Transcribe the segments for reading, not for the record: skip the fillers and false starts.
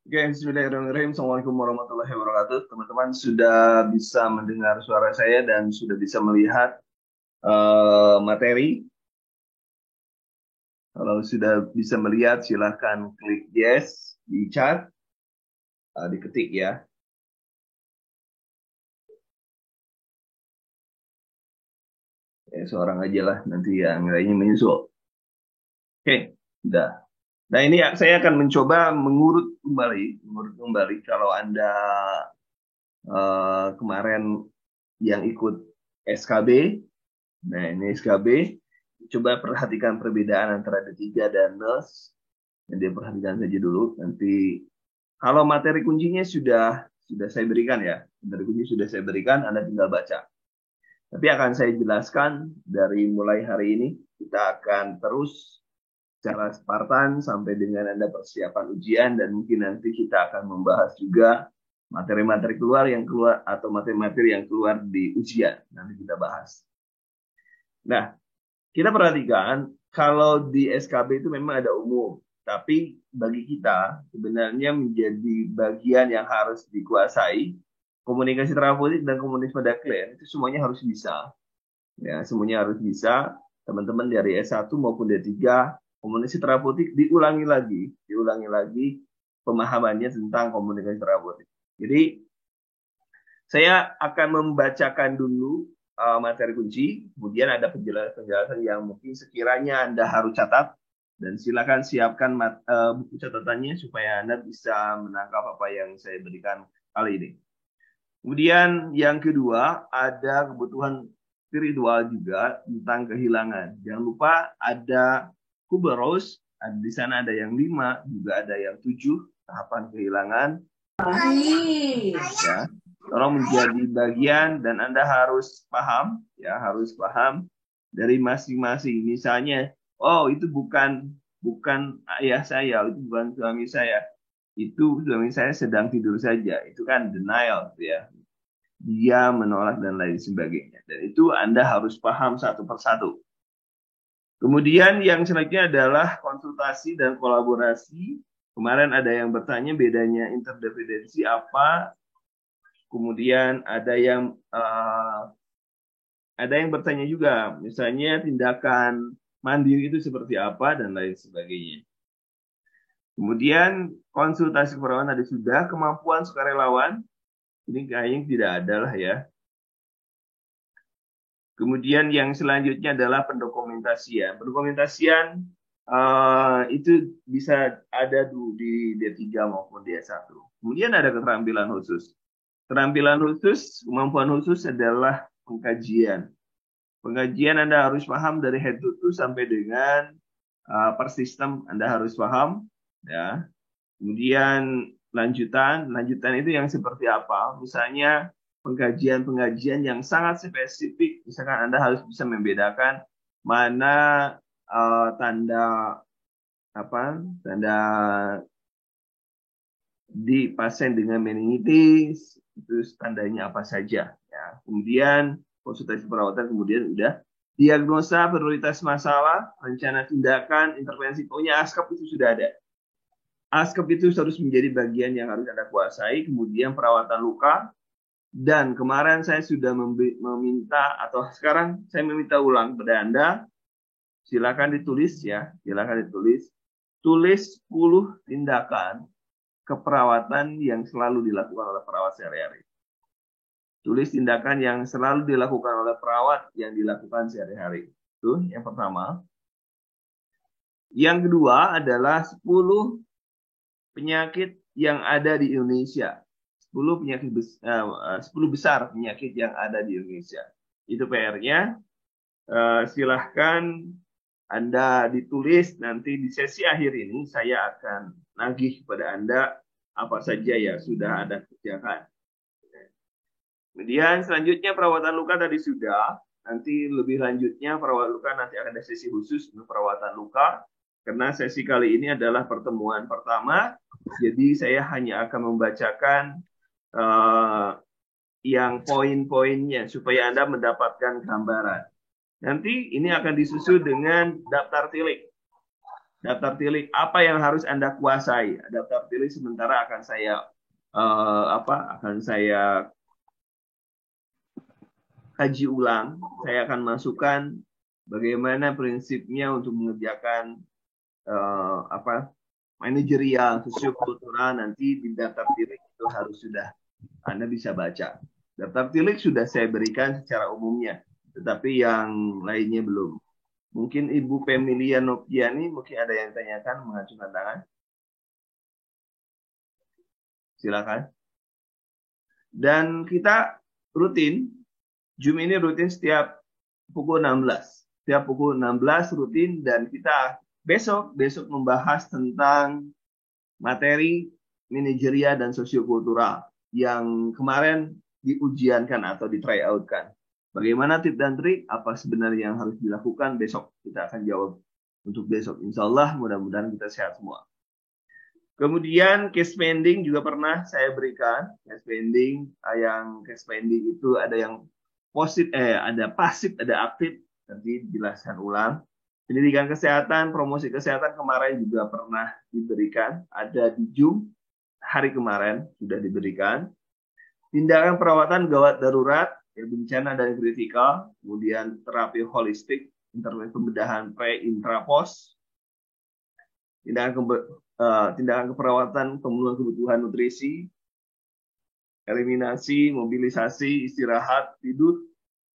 Oke, bismillahirrahmanirrahim. Assalamualaikum warahmatullahi wabarakatuh. Teman-teman sudah bisa mendengar suara saya dan sudah bisa melihat materi. Kalau sudah bisa melihat, silahkan klik yes di chat, diketik ya. Seorang aja lah, nanti yang lainnya menyusul. Oke, sudah. Nah ini saya akan mencoba mengurut kembali kalau Anda kemarin yang ikut SKB. Nah ini SKB. Coba perhatikan perbedaan antara D3 dan NES. Yang dia perhatikan saja dulu. Nanti kalau materi kuncinya sudah saya berikan ya. Materi kunci sudah saya berikan, Anda tinggal baca. Tapi akan saya jelaskan dari mulai hari ini. Kita akan terus secara Spartan sampai dengan Anda persiapan ujian dan mungkin nanti kita akan membahas juga materi-materi keluar atau materi-materi yang keluar di ujian. Nanti kita bahas. Nah, kita perhatikan kalau di SKB itu memang ada umum, tapi bagi kita sebenarnya menjadi bagian yang harus dikuasai komunikasi terapeutik dan komunikasi pada klien itu semuanya harus bisa. Ya, semuanya harus bisa. Teman-teman dari S1 maupun D3 komunikasi terapeutik diulangi lagi pemahamannya tentang komunikasi terapeutik. Jadi saya akan membacakan dulu materi kunci, kemudian ada penjelasan-penjelasan yang mungkin sekiranya Anda harus catat, dan silakan siapkan buku catatannya supaya Anda bisa menangkap apa yang saya berikan kali ini. Kemudian yang kedua, ada kebutuhan spiritual juga tentang kehilangan. Jangan lupa ada Kuberos, di sana ada yang 5, juga ada yang 7, tahapan kehilangan. Ya, tolong menjadi bagian dan Anda harus paham ya, harus paham dari masing-masing. Misalnya, oh itu bukan bukan ayah saya, itu bukan suami saya. Itu suami saya sedang tidur saja. Itu kan denial ya. Dia menolak dan lain sebagainya. Dan itu Anda harus paham satu persatu. Kemudian yang selanjutnya adalah konsultasi dan kolaborasi. Kemarin ada yang bertanya bedanya interdependensi apa. Kemudian ada yang bertanya juga, misalnya tindakan mandiri itu seperti apa dan lain sebagainya. Kemudian konsultasi keperawanan tadi sudah, kemampuan sukarelawan ini kayaknya tidak ada lah ya. Kemudian yang selanjutnya adalah pendokumentasian. Pendokumentasian itu bisa ada di D3 maupun D1. Kemudian ada keterampilan khusus. Keterampilan khusus, kemampuan khusus adalah pengkajian. Pengkajian Anda harus paham dari head to toe sampai dengan per sistem Anda harus paham. Ya. Kemudian lanjutan itu yang seperti apa? Misalnya pengkajian-pengkajian yang sangat spesifik, misalkan Anda harus bisa membedakan mana tanda tanda di pasien dengan meningitis, itu tandanya apa saja. Ya. Kemudian konsultasi perawatan, kemudian udah diagnosa prioritas masalah, rencana tindakan, intervensi, pokoknya ASKAP itu sudah ada. ASKAP itu harus menjadi bagian yang harus Anda kuasai, kemudian perawatan luka, dan kemarin saya sudah meminta, atau sekarang saya meminta ulang kepada Anda, silakan ditulis ya, silakan ditulis, tulis 10 tindakan keperawatan yang selalu dilakukan oleh perawat sehari-hari. Tulis tindakan yang selalu dilakukan oleh perawat yang dilakukan sehari-hari. Itu yang pertama. Yang kedua adalah 10 penyakit yang ada di Indonesia. 10 besar penyakit yang ada di Indonesia. Itu PR-nya. Silahkan Anda ditulis, nanti di sesi akhir ini saya akan nagih kepada Anda apa saja ya sudah Anda kerjakan. Kemudian selanjutnya perawatan luka tadi sudah. Nanti lebih lanjutnya perawatan luka nanti akan ada sesi khusus untuk perawatan luka. Karena sesi kali ini adalah pertemuan pertama. Jadi saya hanya akan membacakan yang poin-poinnya supaya Anda mendapatkan gambaran. Nanti ini akan disusul dengan daftar tilik. daftar tilik apa yang harus Anda kuasai. Daftar tilik sementara akan saya kaji ulang. Saya akan masukkan bagaimana prinsipnya untuk mengerjakan manajerial, sosiokultural. Nanti di daftar tilik itu harus sudah Anda bisa baca. Daftar tilik sudah saya berikan secara umumnya, tetapi yang lainnya belum. Mungkin Ibu Pemilia Noviani mungkin ada yang tanyakan, mengacungkan tangan. Silakan. Dan kita rutin, Zoom ini rutin setiap pukul 16. Setiap pukul 16 rutin, dan kita besok membahas tentang materi manajerial dan sosiokultural yang kemarin diujiankan atau di try out kan. Bagaimana tips dan trik, apa sebenarnya yang harus dilakukan, besok kita akan jawab untuk besok. Insya Allah mudah-mudahan kita sehat semua. Kemudian case spending juga pernah saya berikan. Case spending, case spending itu ada yang positif, ada pasif, ada aktif. Nanti dijelaskan ulang. Pendidikan kesehatan, promosi kesehatan kemarin juga pernah diberikan. Ada di Zoom hari kemarin sudah diberikan. Tindakan perawatan gawat darurat, bencana dan kritikal, kemudian terapi holistik, intervensi pembedahan pre-intra-pos, tindakan keperawatan pemenuhan kebutuhan nutrisi, eliminasi, mobilisasi, istirahat, tidur,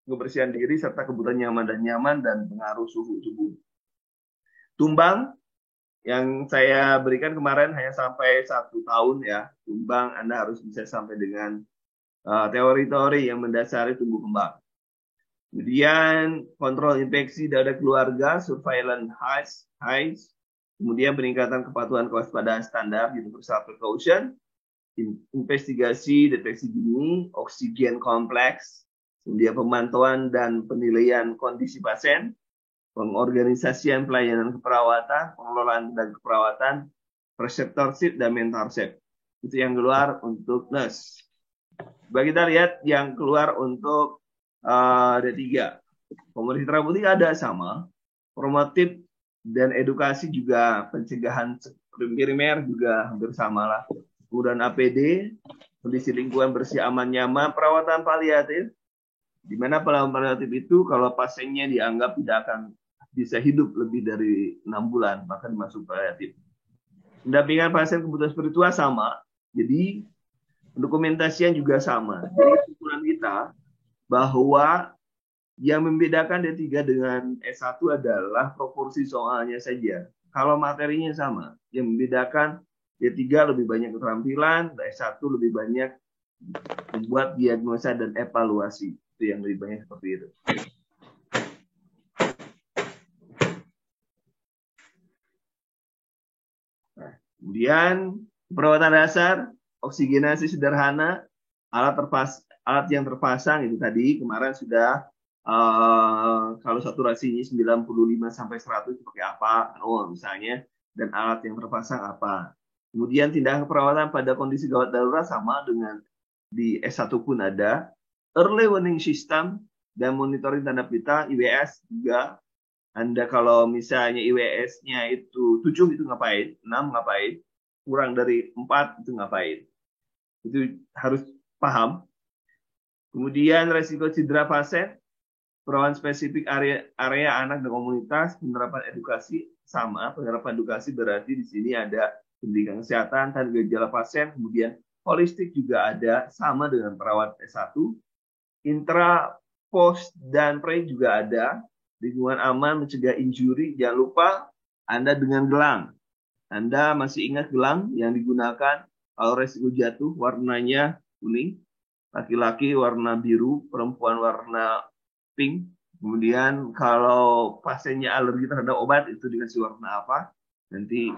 kebersihan diri, serta kebutuhan nyaman dan pengaruh suhu tubuh. Tumbang yang saya berikan kemarin hanya sampai 1 tahun ya. Tumbang Anda harus bisa sampai dengan teori-teori yang mendasari tumbuh kembang. Kemudian kontrol infeksi pada keluarga, surveillance heights, kemudian peningkatan kepatuhan kewaspadaan standar, universal precaution, investigasi, deteksi dini, oksigen kompleks, kemudian pemantauan dan penilaian kondisi pasien, pengorganisasian pelayanan keperawatan, pengelolaan dan keperawatan, preceptorship dan mentorship. Itu yang keluar untuk nurse. Coba kita lihat yang keluar untuk D3. Komoditi teraputi ada sama. Promotif dan edukasi juga, pencegahan primer juga hampir sama lah. Kemudian APD, kondisi lingkungan bersih, aman, nyaman, perawatan paliatif. Di mana perawatan paliatif itu kalau pasiennya dianggap tidak akan bisa hidup lebih dari 6 bulan, maka dimasuk paliatif. Pendampingan pasien kebutuhan spiritual sama. Jadi dokumentasian juga sama. Jadi kesimpulan kita bahwa yang membedakan D3 dengan S1 adalah proporsi soalnya saja. Kalau materinya sama, yang membedakan D3 lebih banyak keterampilan, S1 lebih banyak membuat diagnosa dan evaluasi. Itu yang lebih banyak seperti itu. Nah, kemudian perawatan dasar, oksigenasi sederhana, alat yang terpasang itu tadi kemarin sudah kalau saturasinya 95 sampai 100 pakai apa? Misalnya, dan alat yang terpasang apa. Kemudian tindakan perawatan pada kondisi gawat darurat sama dengan di S1 pun ada. Early warning system dan monitoring tanda pita, IWS juga. Anda kalau misalnya IWS-nya itu 7 itu ngapain? 6 ngapain? Kurang dari 4 itu ngapain? Itu harus paham. Kemudian resiko cedera pasien, perawatan spesifik area anak dan komunitas, penerapan edukasi sama. Penerapan edukasi berarti di sini ada pendidikan kesehatan, tanda gejala pasien, kemudian holistik juga ada sama dengan perawat S1. Intra, post, dan pre juga ada. Lingkungan aman, mencegah injury. Jangan lupa Anda dengan gelang. Anda masih ingat gelang yang digunakan kalau resiko jatuh warnanya kuning, laki-laki warna biru, perempuan warna pink. Kemudian kalau pasiennya alergi terhadap obat itu dikasih warna apa? Nanti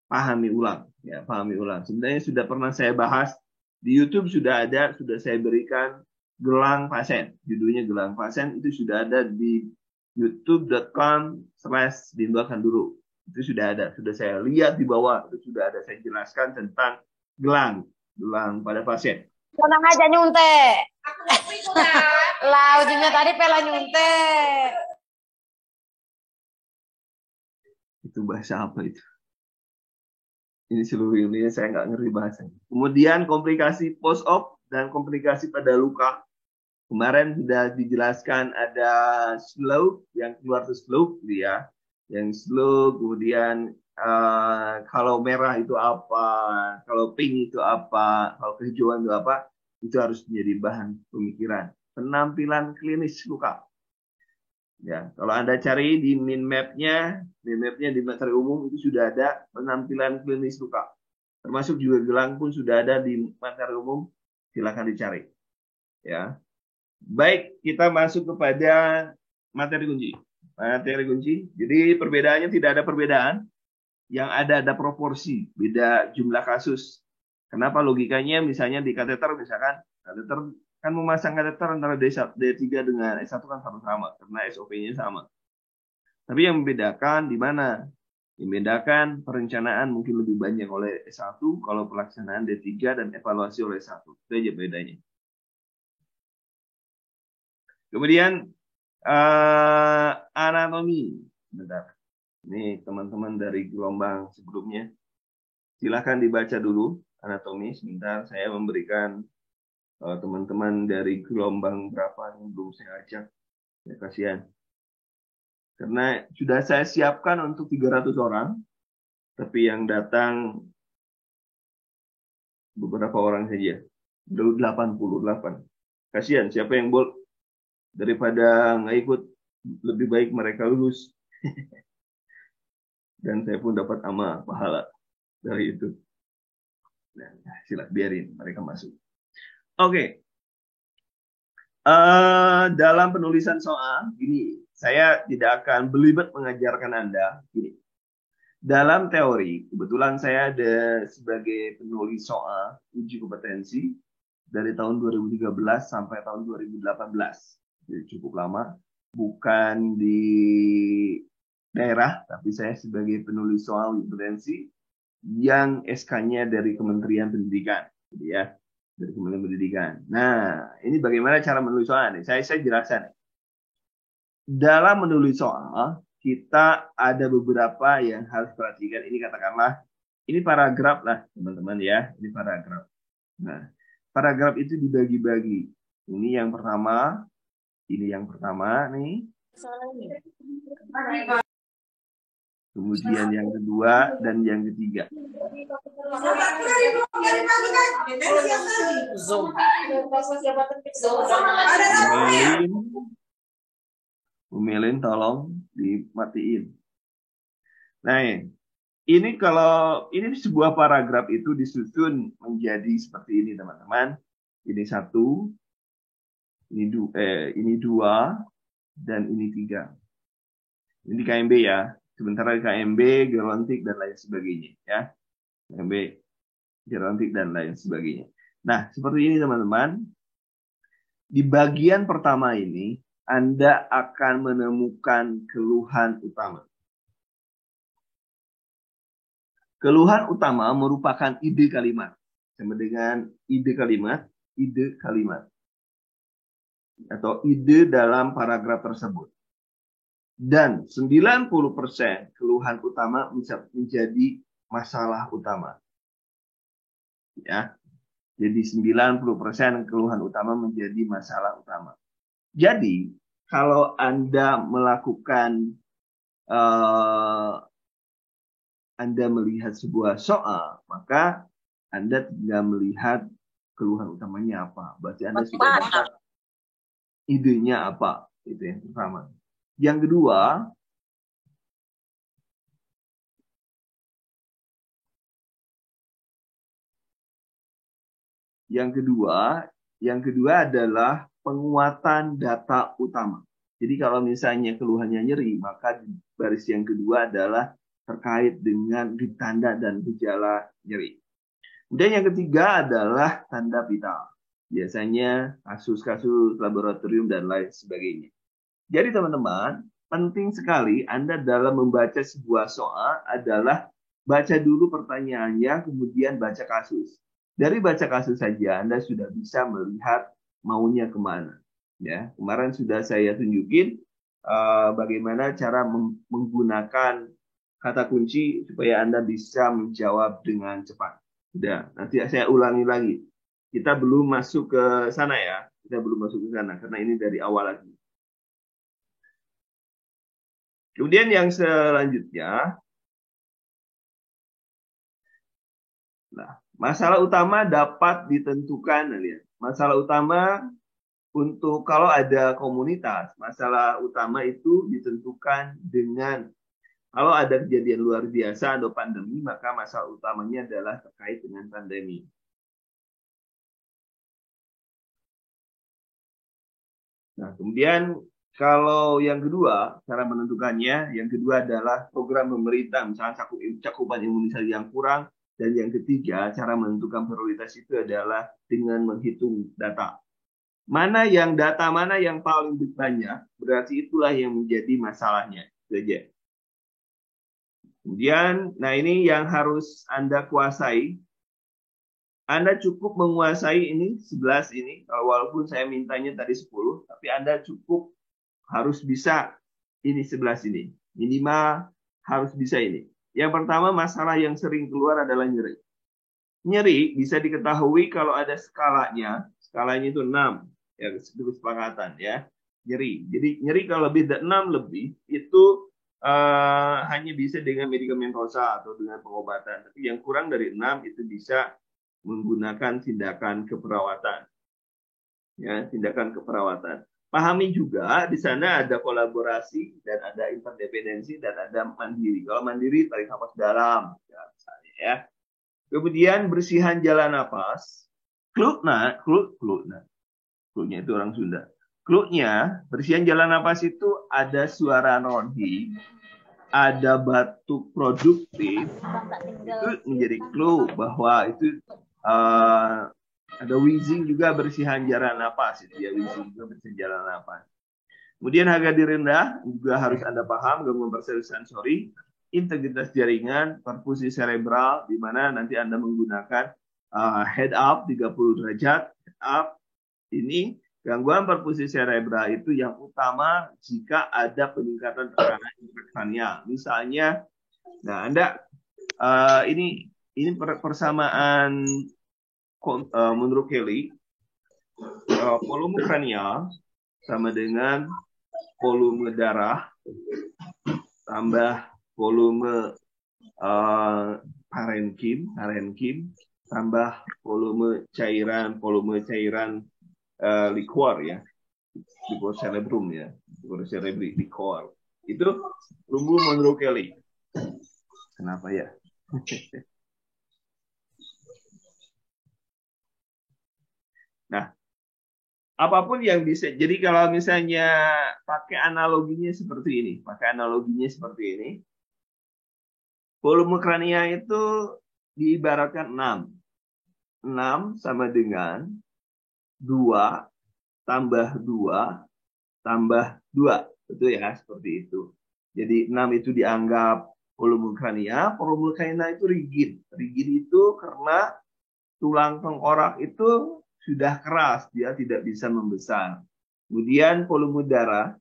pahami ulang, ya pahami ulang. Sebenarnya sudah pernah saya bahas di YouTube, sudah ada, sudah saya berikan gelang pasien. Judulnya gelang pasien itu sudah ada di youtube.com/dimbakan dulu. Itu sudah ada, sudah saya lihat di bawah, itu sudah ada saya jelaskan tentang gelang pada pasien. Tenang aja nyuntek. Lah ujungnya tadi pela nyuntek. Itu bahasa apa itu? Ini seluruh Indonesia saya nggak ngerti bahasanya. Kemudian komplikasi post-op dan komplikasi pada luka. Kemarin sudah dijelaskan ada slough yang keluar ke slough dia, yang slough, kemudian kalau merah itu apa, kalau pink itu apa, kalau kehijauan itu apa, itu harus menjadi bahan pemikiran. Penampilan klinis luka. Ya, kalau Anda cari di min map-nya di materi umum itu sudah ada penampilan klinis luka. Termasuk juga gelang pun sudah ada di materi umum, silakan dicari. Ya. Baik, kita masuk kepada materi kunci. Materi kunci. Jadi perbedaannya tidak ada perbedaan. Yang ada proporsi, beda jumlah kasus. Kenapa logikanya misalnya di kateter misalkan kateter kan memasang kateter antara D3 dengan S1 kan sama-sama karena SOP-nya sama. Tapi yang membedakan di mana? Yang membedakan perencanaan mungkin lebih banyak oleh S1 kalau pelaksanaan D3 dan evaluasi oleh S1. Itu aja bedanya. Kemudian anatomi. Bentar. Ini teman-teman dari gelombang sebelumnya. Silakan dibaca dulu anatomi. Sebentar saya memberikan teman-teman dari gelombang berapa yang belum saya ajak. Ya, kasihan. Karena sudah saya siapkan untuk 300 orang, tapi yang datang beberapa orang saja. 88. Kasihan, siapa yang daripada nggak ikut, lebih baik mereka lulus. Dan saya pun dapat amal pahala dari itu. Nah, silakan biarin mereka masuk. Oke. Dalam penulisan soal, gini, saya tidak akan belibet mengajarkan Anda. Gini, dalam teori, kebetulan saya ada sebagai penulis soal uji kompetensi dari tahun 2013 sampai tahun 2018. Jadi cukup lama. Bukan di daerah, tapi saya sebagai penulis soal uji kompetensi yang SK-nya dari Kementerian Pendidikan. Jadi ya, dari Kementerian Pendidikan. Nah, ini bagaimana cara menulis soal nih? Saya jelaskan. Dalam menulis soal, kita ada beberapa yang harus perhatikan. Ini katakanlah, ini paragraf lah, teman-teman ya. Ini paragraf. Nah, paragraf itu dibagi-bagi. Ini yang pertama, nih. Kemudian yang kedua dan yang ketiga. Umelin tolong dimatiin. Nah, ini kalau ini sebuah paragraf itu disusun menjadi seperti ini, teman-teman. Ini 1, ini 2, dan ini 3. Ini KMB ya. Sementara KMB, gerontik, dan lain sebagainya. Ya. KMB, gerontik, dan lain sebagainya. Nah, seperti ini teman-teman. Di bagian pertama ini, Anda akan menemukan keluhan utama. Keluhan utama merupakan ide kalimat. Sama dengan ide kalimat. Atau ide dalam paragraf tersebut. Dan 90% keluhan utama bisa menjadi masalah utama. Ya. Jadi 90% keluhan utama menjadi masalah utama. Jadi, kalau Anda melakukan Anda melihat sebuah soal, maka Anda tidak melihat keluhan utamanya apa. Berarti Anda sudah dapat idenya apa. Itu yang pertama. Yang kedua adalah penguatan data utama. Jadi kalau misalnya keluhannya nyeri, maka baris yang kedua adalah terkait dengan tanda dan gejala nyeri. Kemudian yang ketiga adalah tanda vital. Biasanya kasus-kasus laboratorium dan lain sebagainya. Jadi teman-teman, penting sekali Anda dalam membaca sebuah soal adalah baca dulu pertanyaannya, kemudian baca kasus. Dari baca kasus saja Anda sudah bisa melihat maunya kemana. Ya, kemarin sudah saya tunjukin bagaimana cara menggunakan kata kunci supaya Anda bisa menjawab dengan cepat. Sudah, nanti saya ulangi lagi. Kita belum masuk ke sana ya. Kita belum masuk ke sana karena ini dari awal lagi. Kemudian yang selanjutnya, nah, masalah utama dapat ditentukan. Lihat. Masalah utama untuk kalau ada komunitas, masalah utama itu ditentukan dengan kalau ada kejadian luar biasa atau pandemi, maka masalah utamanya adalah terkait dengan pandemi. Nah, kemudian kalau yang kedua, cara menentukannya, yang kedua adalah program pemerintah, misalnya cakupan imunisasi yang kurang, dan yang ketiga, cara menentukan prioritas itu adalah dengan menghitung data. Mana yang data mana yang paling banyak, berarti itulah yang menjadi masalahnya. Itu aja. Kemudian, nah ini yang harus Anda kuasai. Anda cukup menguasai ini 11 ini, walaupun saya mintanya tadi 10, tapi Anda cukup harus bisa ini 11 ini. Minimal harus bisa ini. Yang pertama, masalah yang sering keluar adalah nyeri. Nyeri bisa diketahui kalau ada skalanya. Skalanya itu 6. Ya, itu kesepakatan ya. Nyeri. Jadi nyeri kalau lebih dari 6 lebih itu hanya bisa dengan medikamentosa atau dengan pengobatan. Tapi yang kurang dari 6 itu bisa menggunakan tindakan keperawatan. Ya, tindakan keperawatan. Pahami juga di sana ada kolaborasi dan ada interdependensi dan ada mandiri. Kalau mandiri tarik nafas dalam, ya, misalnya ya. Kemudian bersihan jalan nafas. Kluknya itu orang Sunda. Kluknya, bersihan jalan nafas itu ada suara ronhi, ada batuk produktif, itu menjadi clue bahwa itu ada wheezing juga bersihan jalan nafas. Itu ya, wheezing juga bersihan jalan nafas. Kemudian harga diri rendah juga harus Anda paham, gangguan persepsi sensori, integritas jaringan, perfusi cerebral, di mana nanti Anda menggunakan head up 30 derajat, head up. Ini gangguan perfusi cerebral itu yang utama jika ada peningkatan tekanan intrakranial. Misalnya, nah Anda ini persamaan menurut Kelly, volume kranial sama dengan volume darah tambah volume parenkim tambah volume cairan liquor ya, liquor cerebrum ya, liquor cerebri liquor itu lumbu menurut Kelly. Kenapa ya? Nah, apapun yang bisa. Jadi kalau misalnya pakai analoginya seperti ini, volume krania itu diibaratkan 6. 6 sama dengan 2 tambah 2 tambah 2. Betul ya, seperti itu. Jadi 6 itu dianggap volume krania. Volume krania itu rigid. Rigid itu karena tulang tengkorak itu sudah keras, dia tidak bisa membesar. Kemudian volume darah,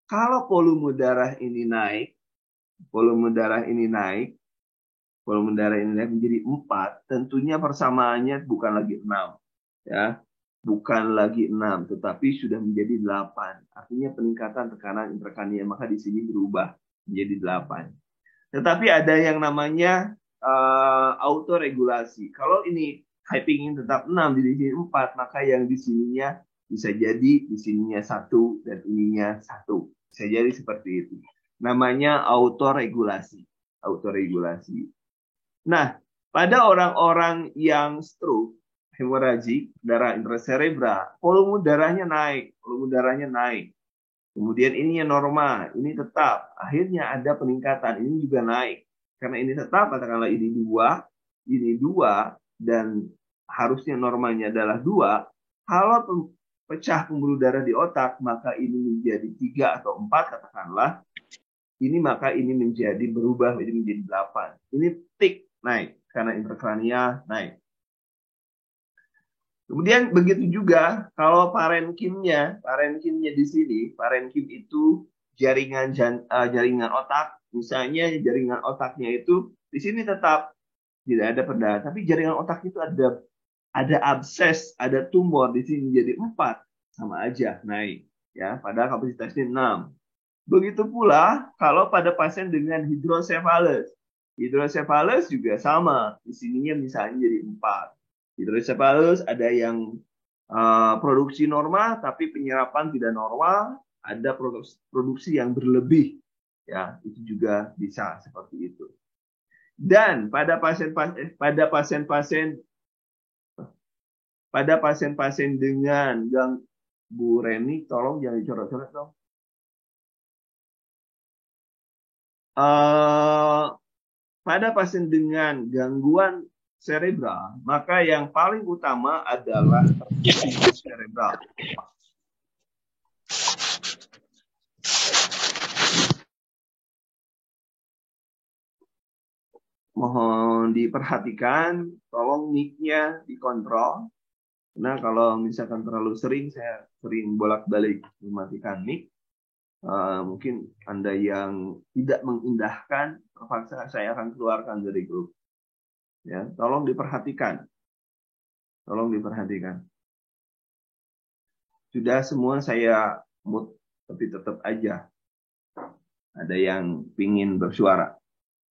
kalau volume darah ini naik menjadi 4, tentunya persamaannya bukan lagi 6. Ya, bukan lagi 6, tetapi sudah menjadi 8. Artinya peningkatan tekanan intrakranial, maka di sini berubah menjadi 8. Tetapi ada yang namanya autoregulasi. Kalau ini hyping tetap 6, di sini 4, maka yang di sininya bisa jadi di sininya 1 dan ininya 1. Bisa jadi seperti itu. Namanya autoregulasi. Nah, pada orang-orang yang stroke, hemoragik, darah intracerebral, volume darahnya naik. Kemudian ininya normal, ini tetap. Akhirnya ada peningkatan, ini juga naik. Karena ini tetap, katakanlah ini 2, dan harusnya normalnya adalah 2. Kalau pecah pembuluh darah di otak, maka ini menjadi 3 atau 4, katakanlah. Maka ini berubah menjadi 8. Ini tik naik, karena intrakranial naik. Kemudian begitu juga kalau parenkimnya di sini, parenkim itu jaringan otak, misalnya jaringan otaknya itu di sini tetap tidak ada perdarahan, tapi jaringan otak itu ada abses, ada tumor di sini jadi 4, sama aja naik ya, pada kapasitasnya 6. Begitu pula kalau pada pasien dengan hidrosefalus. Hidrosefalus juga sama, di sininya misalnya jadi 4. Hidrosefalus ada yang produksi normal tapi penyerapan tidak normal, ada produksi yang berlebih ya, itu juga bisa seperti itu. Dan pada pasien-pasien dengan Bu Reni, tolong jangan dicoret-coret dong. Pada pasien dengan gangguan cerebral, maka yang paling utama adalah perfusi cerebral. Mohon diperhatikan, tolong mic-nya dikontrol. Nah, kalau misalkan terlalu sering, saya sering bolak-balik mematikan mic. Mungkin Anda yang tidak mengindahkan, terpaksa saya akan keluarkan dari grup. Ya, tolong diperhatikan. Tolong diperhatikan. Sudah semua saya mute, tapi tetap aja ada yang pingin bersuara.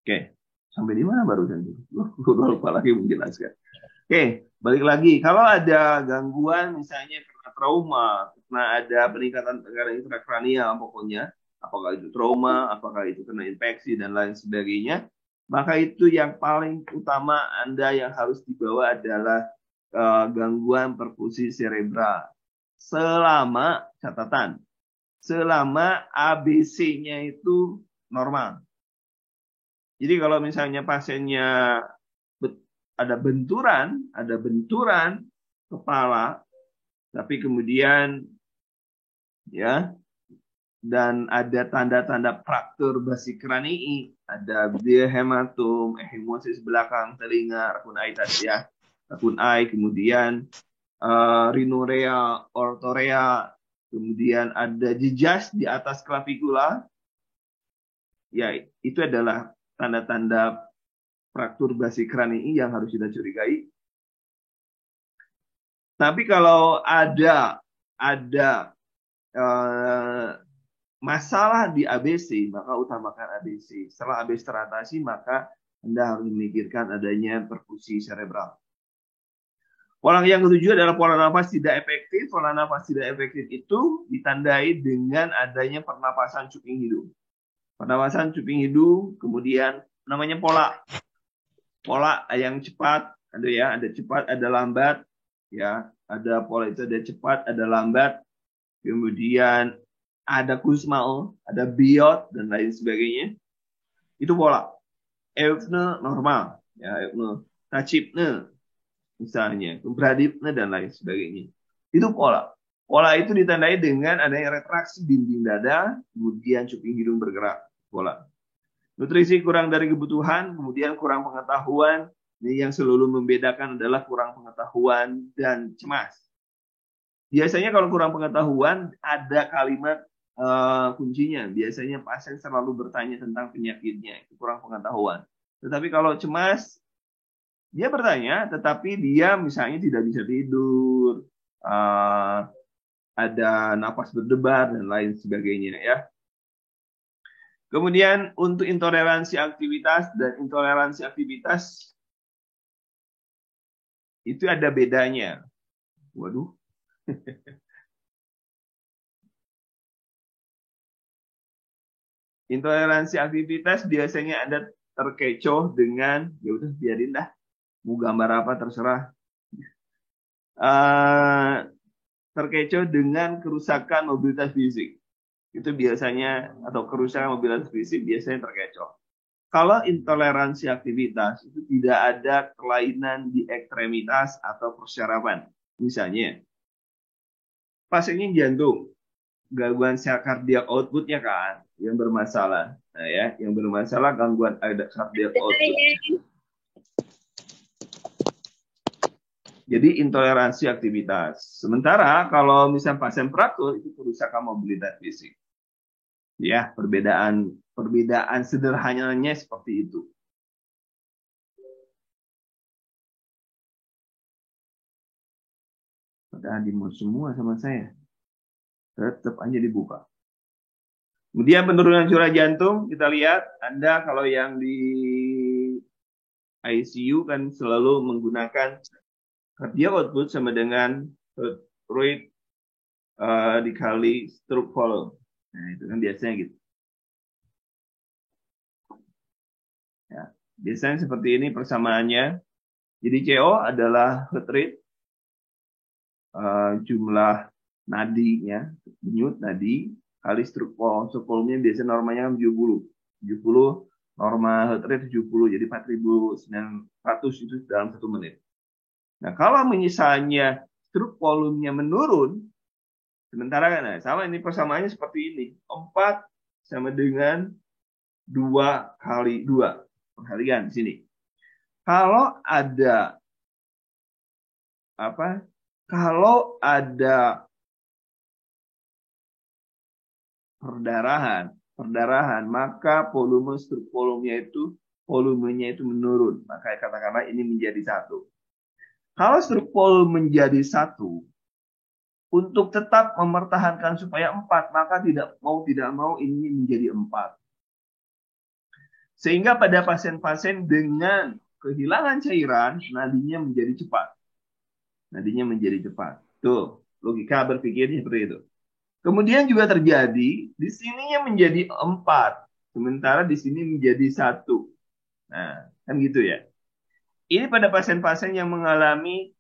Oke, sampai di mana barusan? Lupa lagi menjelaskan. Oke, balik lagi. Kalau ada gangguan misalnya karena trauma, karena ada peningkatan tekanan intrakranial pokoknya, apakah itu trauma, apakah itu kena infeksi dan lain sebagainya, maka itu yang paling utama Anda yang harus dibawa adalah gangguan perfusi cerebral. Selama catatan, selama ABC-nya itu normal. Jadi kalau misalnya pasiennya ada benturan kepala, tapi kemudian ya, dan ada tanda-tanda fraktur basi kranii, ada hematom, hemosis belakang telinga, rakun aitas ya, rakun ai, kemudian rhinorrhea, ortorrhea, kemudian ada jejas di atas klavikula, ya itu adalah tanda-tanda fraktur basi kranii yang harus kita curigai. Tapi kalau ada masalah di ABC, maka utamakan ABC. Setelah ABC teratasi, maka Anda harus memikirkan adanya perfusi cerebral. Pola yang ketujuh adalah pola nafas tidak efektif. Pola nafas tidak efektif itu ditandai dengan adanya pernapasan cuping hidung. Pernapasan cuping hidung, kemudian namanya pola yang cepat, ada cepat, ada lambat, ya, ada pola itu ada cepat, ada lambat, kemudian ada Kussmaul, ada Biot dan lain sebagainya. Itu pola. Eupne normal, ya, Eupne Tachipne misalnya, Bradipne dan lain sebagainya. Itu pola. Pola itu ditandai dengan adanya retraksi dinding dada, kemudian cuping hidung bergerak. Pola. Nutrisi kurang dari kebutuhan, kemudian kurang pengetahuan. Ini yang selalu membedakan adalah kurang pengetahuan dan cemas. Biasanya kalau kurang pengetahuan, ada kalimat kuncinya. Biasanya pasien selalu bertanya tentang penyakitnya, itu kurang pengetahuan. Tetapi kalau cemas, dia bertanya, tetapi dia misalnya tidak bisa tidur, ada napas berdebar dan lain sebagainya, ya. Kemudian untuk intoleransi aktivitas dan intoleransi aktivitas itu ada bedanya. Waduh. Intoleransi aktivitas biasanya ada terkecoh dengan, ya udah biarin dah, mau gambar apa terserah. Terkecoh dengan kerusakan mobilitas fisik. Itu biasanya, atau kerusakan mobilitas fisik biasanya terkecoh. Kalau intoleransi aktivitas itu tidak ada kelainan di ekstremitas atau persyarafan. Misalnya, pasiennya jantung, gangguan sel kardiak outputnya kan yang bermasalah. Nah ya, yang bermasalah gangguan kardiak output. Jadi intoleransi aktivitas. Sementara kalau misalnya pasien fraktur itu kerusakan mobilitas fisik. Ya, perbedaan sederhananya seperti itu. Padahal dimut semua sama saya. Tetap aja dibuka. Kemudian penurunan curah jantung, kita lihat Anda kalau yang di ICU kan selalu menggunakan cardiac output sama dengan heart rate dikali stroke volume. Nah, itu kan biasanya gitu. Ya, biasanya seperti ini persamaannya. Jadi CO adalah heart rate, jumlah nadinya, denyut nadi, kali stroke volume. Stroke volume-nya biasanya normanya 70. 70, normal heart rate 70, jadi 4.900 itu dalam 1 menit. Nah, kalau misalnya stroke volume-nya menurun, sementara kan, nah, sama ini persamaannya seperti ini. 4 sama dengan 2 kali 2. Perhatikan di sini. Kalau ada perdarahan, maka volumenya itu menurun. Maka katakanlah ini menjadi 1. Kalau stroke volume menjadi 1, untuk tetap mempertahankan supaya 4, maka tidak mau ini menjadi 4. Sehingga pada pasien-pasien dengan kehilangan cairan, nadinya menjadi cepat. Tuh, logika berpikirnya seperti itu. Kemudian juga terjadi, di sininya menjadi 4, sementara di sini menjadi 1. Nah, kan gitu ya. Ini pada pasien-pasien yang mengalami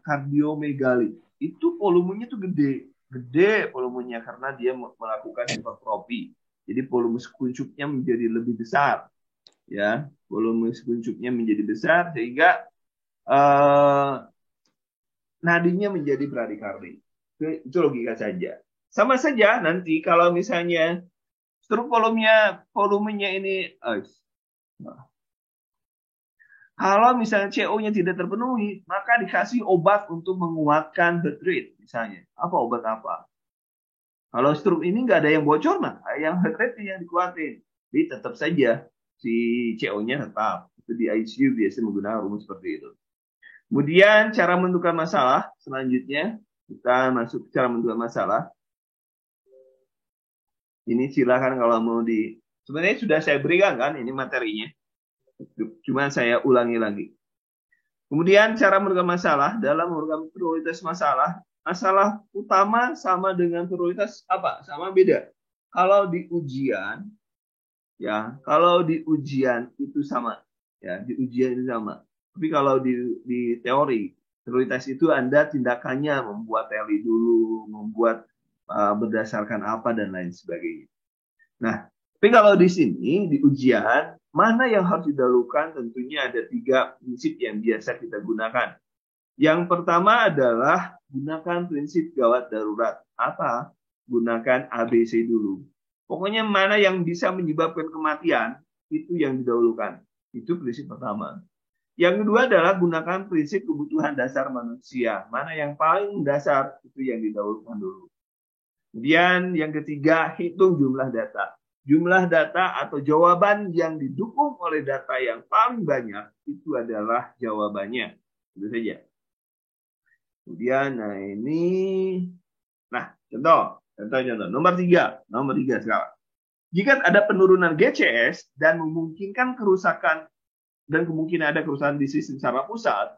kardiomegali. Itu volumenya tuh gede volumenya karena dia melakukan hipertrofi. Jadi volume sekuncupnya menjadi lebih besar, ya, volume sekuncupnya menjadi besar sehingga nadinya menjadi bradikardi. Itu logika saja. Sama saja nanti kalau misalnya stroke volumenya ini kalau misalnya CO-nya tidak terpenuhi, maka dikasih obat untuk menguatkan heart rate misalnya. Obat apa? Kalau stroke ini nggak ada yang bocor, mah yang heart rate yang dikuatin. Jadi tetap saja si CO-nya tetap. Itu di ICU biasa menggunakan rumus seperti itu. Kemudian cara menentukan masalah, selanjutnya kita masuk ke cara menentukan masalah. Ini silakan kalau mau sebenarnya sudah saya berikan kan ini materinya. Cuma saya ulangi lagi. Kemudian cara menentukan masalah, dalam menentukan prioritas masalah utama sama dengan prioritas apa? Sama beda. Kalau di ujian, ya, itu sama, ya, di ujian itu sama. Tapi kalau di teori, prioritas itu Anda tindakannya membuat teori dulu, membuat berdasarkan apa dan lain sebagainya. Nah, tapi kalau di sini di ujian, mana yang harus didahulukan? Tentunya ada 3 prinsip yang biasa kita gunakan. Yang pertama adalah gunakan prinsip gawat darurat. Apa? Gunakan ABC dulu. Pokoknya mana yang bisa menyebabkan kematian, itu yang didahulukan. Itu prinsip pertama. Yang kedua adalah gunakan prinsip kebutuhan dasar manusia. Mana yang paling dasar, itu yang didahulukan dulu. Kemudian yang ketiga, hitung jumlah data. Jumlah data atau jawaban yang didukung oleh data yang paling banyak, itu adalah jawabannya. Itu saja. Kemudian, contoh. Nomor 3 sekarang. Jika ada penurunan GCS dan memungkinkan kerusakan dan kemungkinan ada kerusakan di sistem saraf pusat,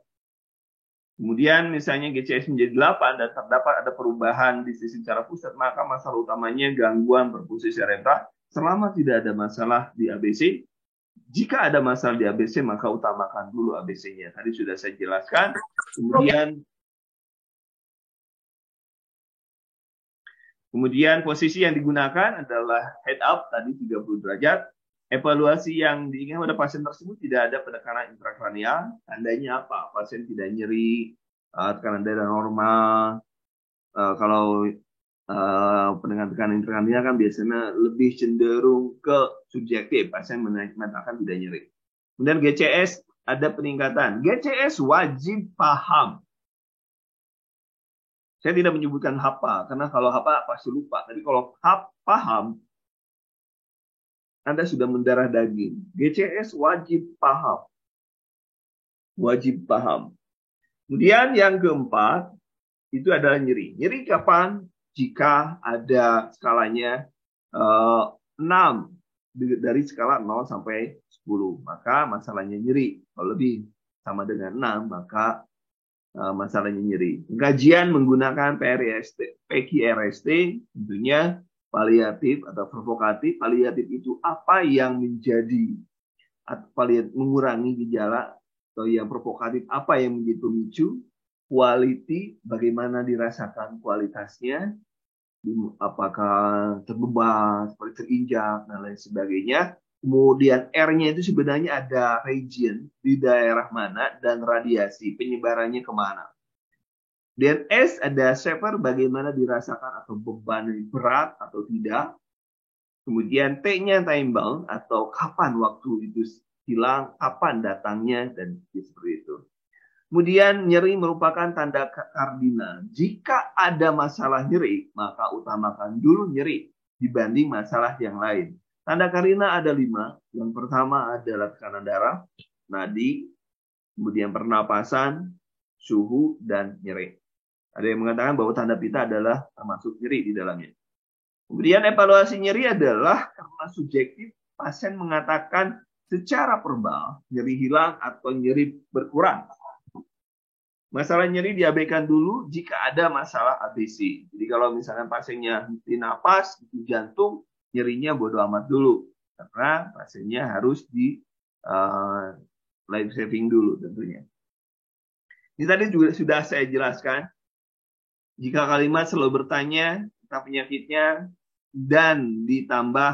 kemudian misalnya GCS menjadi 8 dan terdapat ada perubahan di sistem saraf pusat, maka masalah utamanya gangguan perfusi cerebral selama tidak ada masalah di ABC. Jika ada masalah di ABC, maka utamakan dulu ABC-nya. Tadi sudah saya jelaskan. Kemudian posisi yang digunakan adalah head up, tadi 30 derajat. Evaluasi yang diinginkan pada pasien tersebut tidak ada penekanan intrakranial. Tandanya apa? Pasien tidak nyeri, tekanan darah normal. Kalau tekanan intrakranial kan biasanya lebih cenderung ke subjektif. Pasien mengatakan tidak nyeri. Kemudian GCS ada peningkatan. GCS wajib paham. Saya tidak menyebutkan hafal, karena kalau hafal pasti lupa. Tapi kalau paham, Anda sudah mendarah daging. GCS wajib paham. Wajib paham. Kemudian yang keempat, itu adalah nyeri. Nyeri kapan? Jika ada skalanya 6 dari skala 0 sampai 10, maka masalahnya nyeri. Kalau lebih sama dengan 6, maka masalahnya nyeri. Pengkajian menggunakan PQRST tentunya paliatif atau provokatif. Paliatif itu apa yang menjadi mengurangi gejala, atau yang provokatif apa yang menjadi pemicu. Quality, bagaimana dirasakan kualitasnya, apakah terbebas, seperti terinjak, dan lain sebagainya. Kemudian R-nya itu sebenarnya ada region, di daerah mana, dan radiasi, penyebarannya kemana. Dan S ada severe, bagaimana dirasakan atau beban berat atau tidak. Kemudian T-nya time bound, atau kapan waktu itu hilang, kapan datangnya, dan seperti itu. Kemudian nyeri merupakan tanda kardinal. Jika ada masalah nyeri, maka utamakan dulu nyeri dibanding masalah yang lain. Tanda kardinal ada 5. Yang pertama adalah tekanan darah, nadi, kemudian pernapasan, suhu, dan nyeri. Ada yang mengatakan bahwa tanda pita adalah termasuk nyeri di dalamnya. Kemudian evaluasi nyeri adalah karena subjektif, pasien mengatakan secara verbal nyeri hilang atau nyeri berkurang. Masalah nyeri diabaikan dulu jika ada masalah ABC. Jadi kalau misalkan pasiennya henti napas, henti jantung, nyerinya bodo amat dulu. Karena pasiennya harus di life saving dulu tentunya. Ini tadi juga sudah saya jelaskan. Jika kalimat selalu bertanya tentang penyakitnya dan ditambah,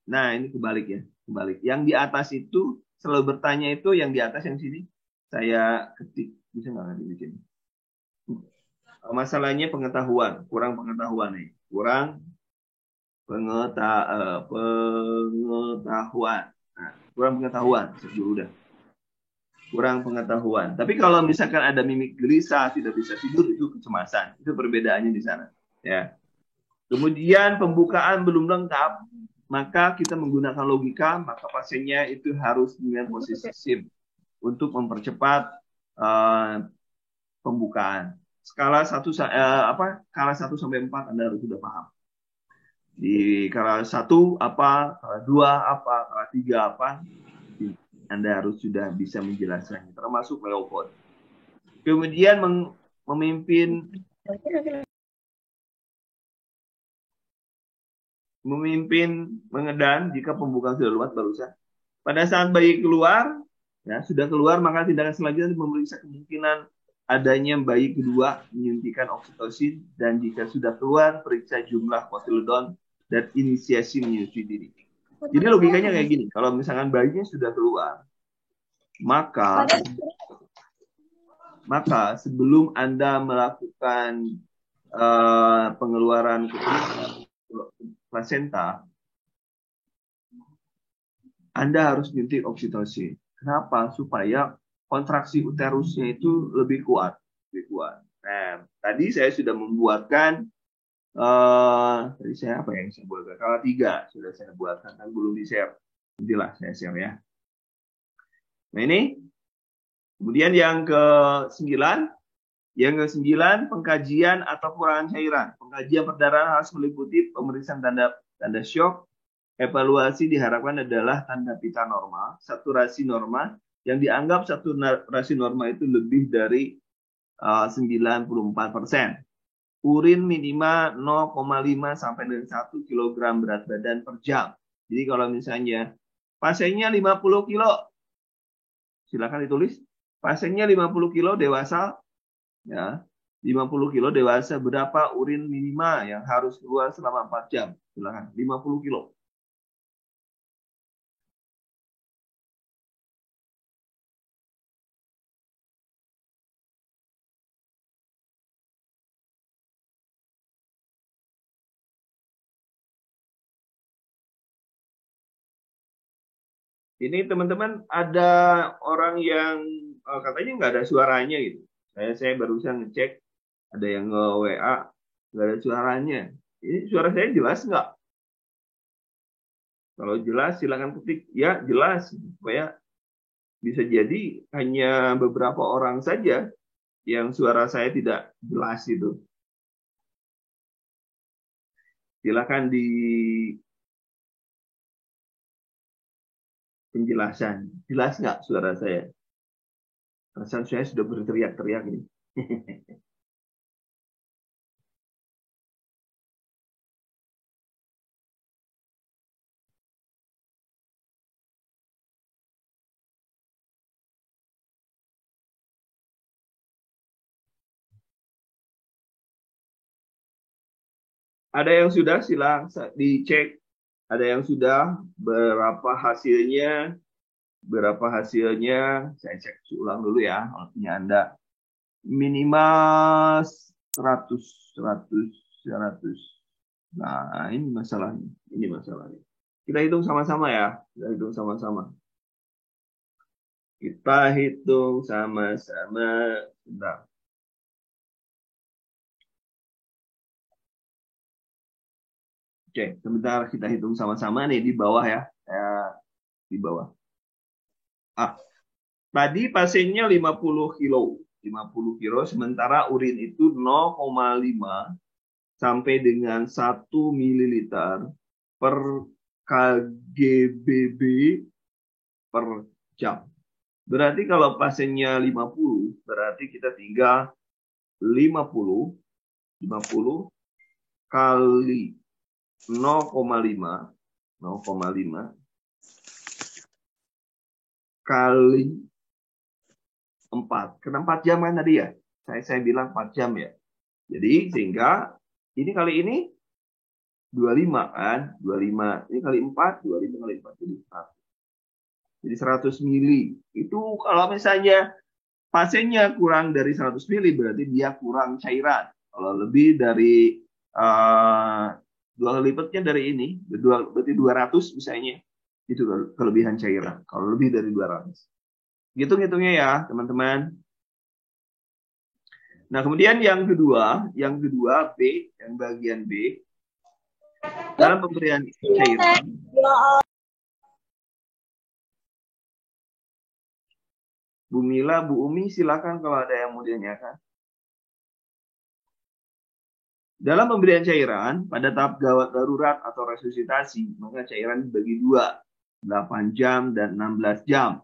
nah ini kebalik ya. Kebalik. Yang di atas itu selalu bertanya itu yang di atas yang sini. Saya ketik, bisa nggak nanti di sini? Masalahnya pengetahuan, kurang pengetahuan nih, kurang pengetahuan. Nah, kurang pengetahuan, dulu udah. Kurang pengetahuan. Tapi kalau misalkan ada mimik gelisah, tidak bisa tidur, itu kecemasan. Itu perbedaannya di sana. Ya. Kemudian pembukaan belum lengkap, maka kita menggunakan logika, maka pasiennya itu harus dengan posisi SIM untuk mempercepat pembukaan. Skala 1 sampai 4 Anda harus sudah paham. Di skala 1 apa, skala 2 apa, skala 3 apa, Anda harus sudah bisa menjelaskan, termasuk Leopold. Kemudian memimpin mengedan jika pembukaan sudah luas barusan. Pada saat bayi keluar, ya, sudah keluar, maka tindakan selanjutnya memeriksa kemungkinan adanya bayi kedua menyuntikkan oksitosin, dan jika sudah keluar, periksa jumlah kotilodon dan inisiasi menyusui diri. Jadi logikanya kayak gini, kalau misalkan bayinya sudah keluar, maka sebelum Anda melakukan pengeluaran plasenta, Anda harus nyuntik oksitosin. Kenapa? Supaya kontraksi uterusnya itu lebih kuat. Nah, tadi saya sudah membuatkan tadi saya apa yang saya buatkan? Skala 3 sudah saya buatkan, kan belum di-share. Nantilah saya share ya. Nah ini. Kemudian yang ke-9, pengkajian atau kurangan cairan. Pengkajian perdarahan harus meliputi pemeriksaan tanda syok. Evaluasi diharapkan adalah tanda pita normal, saturasi normal, yang dianggap saturasi normal itu lebih dari 94%. Urin minimal 0,5 sampai dengan 1 kg berat badan per jam. Jadi kalau misalnya pasiennya 50 kilo, silakan ditulis. Pasiennya 50 kilo dewasa, ya, 50 kilo dewasa, berapa urin minimal yang harus keluar selama 4 jam? Silakan, 50 kilo. Ini teman-teman ada orang yang katanya nggak ada suaranya gitu. Saya barusan ngecek, ada yang nge-WA, nggak ada suaranya. Ini suara saya jelas nggak? Kalau jelas silakan ketik ya jelas, supaya bisa jadi hanya beberapa orang saja yang suara saya tidak jelas itu. Silakan di penjelasan, jelas nggak suara saya? Perasaan saya sudah berteriak-teriak ini. Ada yang sudah, silakan dicek. Ada yang sudah, berapa hasilnya? Saya cek ulang dulu ya. Artinya Anda minimal 100. Nah, ini masalahnya. Kita hitung sama-sama ya. Kita hitung sama-sama. Bentar. Oke, sebentar kita hitung sama-sama nih di bawah ya. Di bawah. Tadi pasiennya 50 kilo. 50 kilo, sementara urin itu 0,5 sampai dengan 1 mililiter per kgbb per jam. Berarti kalau pasiennya 50, berarti kita tinggal 50 kali 0,5 kali 4. Kena 4 jam kan tadi ya? Saya bilang 4 jam ya. Jadi sehingga ini kali ini 25 kan? 25. Ini kali 4, 25 kali 4 jadi 100. Jadi 100 mili. Itu kalau misalnya pasiennya kurang dari 100 mili berarti dia kurang cairan. Kalau lebih dari dua kali lipatnya dari ini, berarti 200 misalnya, itu kelebihan cairan. Kalau lebih dari 200. Hitung-hitungnya ya, teman-teman. Nah, kemudian yang kedua B, yang bagian B, dalam pemberian cairan. Bu Mila, Bu Umi, silakan kalau ada yang mau ditanyakan. Dalam pemberian cairan, pada tahap gawat darurat atau resusitasi, maka cairan dibagi 2, 8 jam dan 16 jam.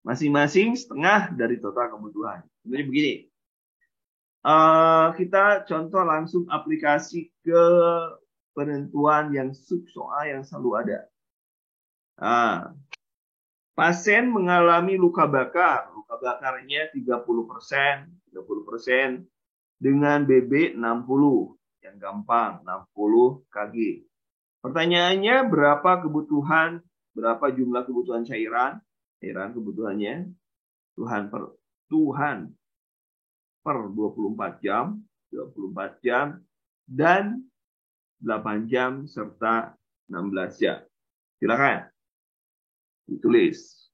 Masing-masing setengah dari total kebutuhan. Jadi begini, kita contoh langsung aplikasi ke penentuan yang soal yang selalu ada. Pasien mengalami luka bakar. Luka bakarnya 30%, dengan BB 60. Yang gampang, 60 kg. Pertanyaannya berapa jumlah kebutuhan cairan? Kebutuhannya Tuhan per 24 jam, dan 8 jam serta 16 jam. Silakan ditulis.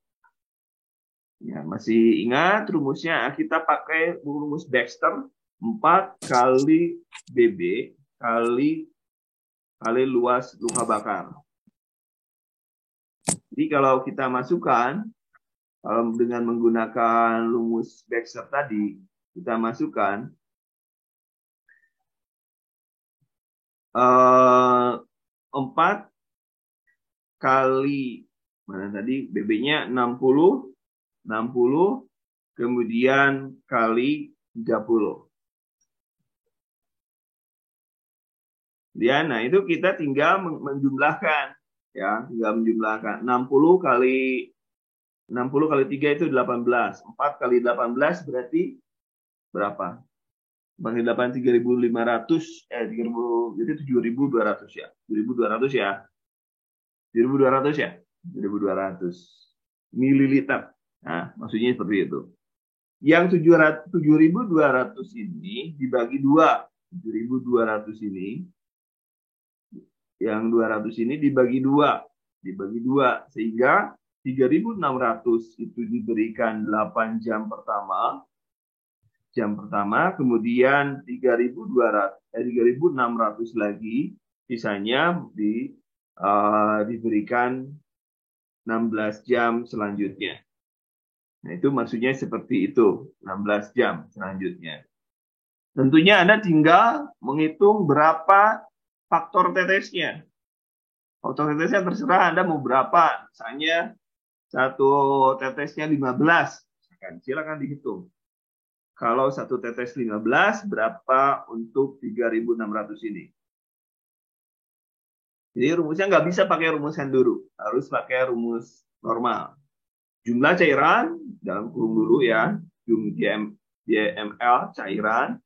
Ya, masih ingat rumusnya? Kita pakai rumus Baxter, 4 kali BB kali luas luka bakar. Jadi kalau kita masukkan, dengan menggunakan rumus Baxter tadi, kita masukkan 4 kali, mana tadi, BB-nya 60, kemudian kali 30. Ya, nah itu kita tinggal menjumlahkan. Ya, tinggal menjumlahkan. 60 kali 3 itu 18. 4 kali 18 berarti berapa? Bagi 8 3.500, 3.000, jadi 7.200 ya. 7.200 ya. 7.200 ya. 7.200 mililiter. Nah, maksudnya seperti itu. Yang 7.200 ini dibagi 2. 7.200 ini, yang 200 ini dibagi 2. Sehingga 3.600 itu diberikan 8 jam pertama, jam pertama, kemudian 3.600 lagi, sisanya diberikan 16 jam selanjutnya. Nah, itu maksudnya seperti itu, 16 jam selanjutnya. Tentunya Anda tinggal menghitung berapa faktor tetesnya. Faktor tetesnya terserah Anda mau berapa. Misalnya satu tetesnya 15. Silakan dihitung. Kalau satu tetes 15, berapa untuk 3.600 ini? Jadi rumusnya nggak bisa pakai rumus Henduru. Harus pakai rumus normal. Jumlah cairan, dalam kurung dulu ya, JML cairan,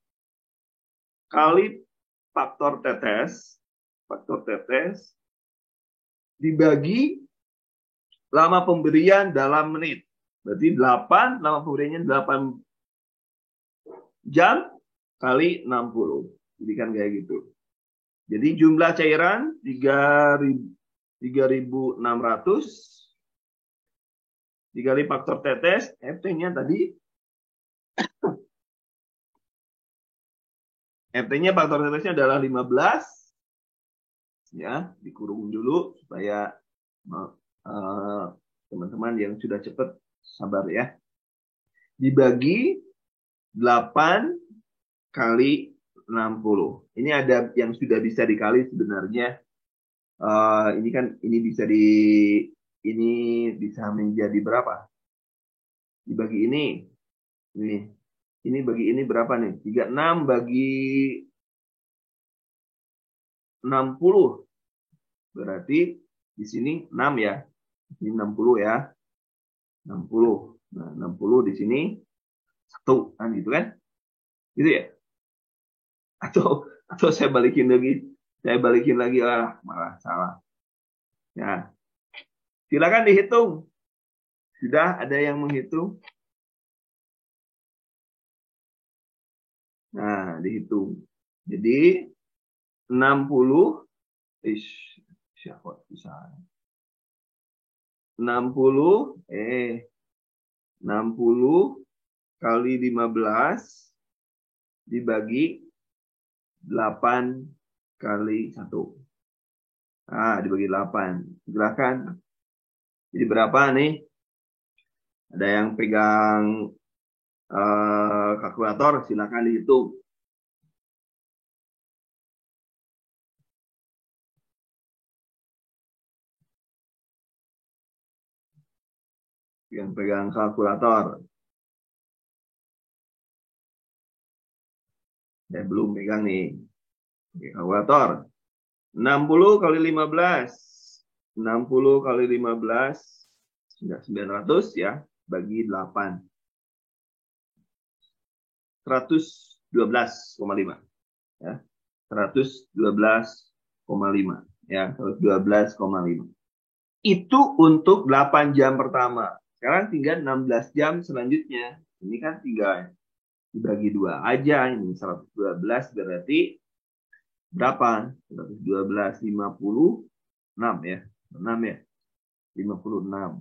kali faktor tetes dibagi lama pemberian dalam menit. Berarti 8, lama pemberiannya 8 jam kali 60. Jadi kan kayak gitu. Jadi jumlah cairan 3.600 dikali faktor tetes, FT-nya tadi, FT-nya faktor tetesnya adalah 15. Ya, dikurung dulu supaya teman-teman yang sudah cepat sabar ya. Dibagi 8 kali 60. Ini ada yang sudah bisa dikali sebenarnya. Ini kan ini bisa menjadi berapa? Dibagi ini bagi ini berapa nih? 36 bagi 60. Berarti di sini 6 ya. Ini 60 ya. 60. Nah, 60 di sini 1 kan gitu kan? Gitu ya? Atau saya balikin lagi. Malah salah. Ya. Silakan dihitung. Sudah ada yang menghitung? Nah, dihitung. Jadi 60 siapa bisa 60 kali 15 dibagi 8 kali 1. Nah, dibagi 8. Silakan. Jadi berapa nih? Ada yang pegang kalkulator, silakan dihitung. Yang pegang kalkulator. Saya belum pegang nih. Kalkulator. 60 kali 15. 60 kali 15. Sudah 900 ya. Bagi 8. 112,5. Ya. 112,5. Ya, 112,5. Itu untuk 8 jam pertama. Sekarang tinggal 16 jam selanjutnya. Ini kan tinggal dibagi 2 aja. Ini 112 berarti berapa? 112, 56 ya. 6 ya. 56.